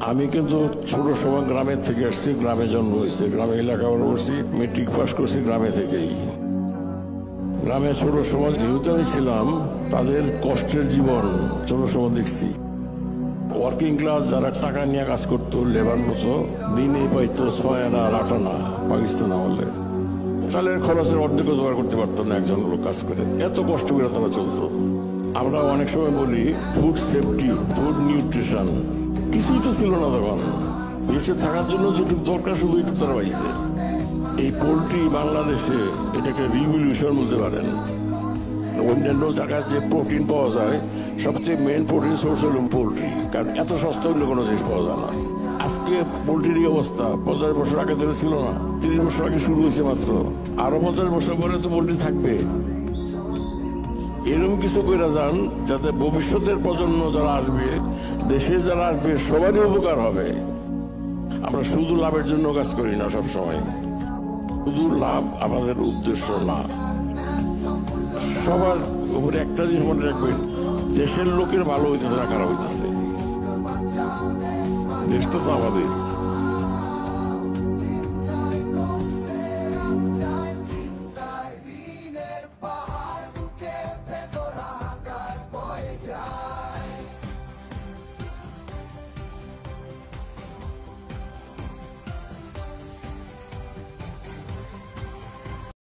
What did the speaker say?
আমি কিন্তু ছোট সময় গ্রামের থেকে আসছি, গ্রামে জন্ম হয়েছে, গ্রামে লেখাপড়া করছি, মেট্রিক পাস করছি গ্রামে থেকেই। গ্রামে ছোট সময় যেহেতু আমি ছিলাম, তাদের কষ্টের জীবন ছোট সময় দেখছি। ওয়ার্কিং ক্লাস যারা টাকা নিয়ে কাজ করতো, লেবার মতো, দিনে পাইতো 6 আনা আর 8 আনা পাকিস্তান আমলে। চালের খরচের অর্ধেক জোগাড় করতে পারতো না একজন লোক কাজ করে, এত কষ্ট করে তারা চলতো। আমরা অনেক সময় বলি ফুড সেফটি, ফুড নিউট্রিশন কিছুই তো ছিল না তখন। বেঁচে থাকার জন্য যেটুকু দরকার শুধু এইটুকু তারা পাইছে। এই পোলট্রি বাংলাদেশে এটাকে রিভলিউশন বলতে পারেন। অন্যান্য জায়গায় যে প্রোটিন পাওয়া যায়, সবচেয়ে মেন প্রোটিন সোর্স হল পোলট্রি, কারণ এত সস্তা অন্য কোনো জিনিস পাওয়া যায় না। আজকে পোলট্রির অবস্থা 50 বছর আগে থেকে ছিল না, 30 বছর আগে শুরু হয়েছে মাত্র, আরো 50 বছর পরে তো পোলট্রি থাকবে। এরকম কিছু করে যান যাতে ভবিষ্যতের প্রজন্ম যারা আসবে, দেশে যারা আসবে, সবারই উপকার হবে। আমরা শুধু লাভের জন্য কাজ করি না, সব সময় শুধু লাভ আমাদের উদ্দেশ্য না। সবার উপরে একটা জিনিস মনে রাখবেন, দেশের লোকের ভালো হইতেছে না খারাপ হইতেছে, দেশটা তো আমাদের।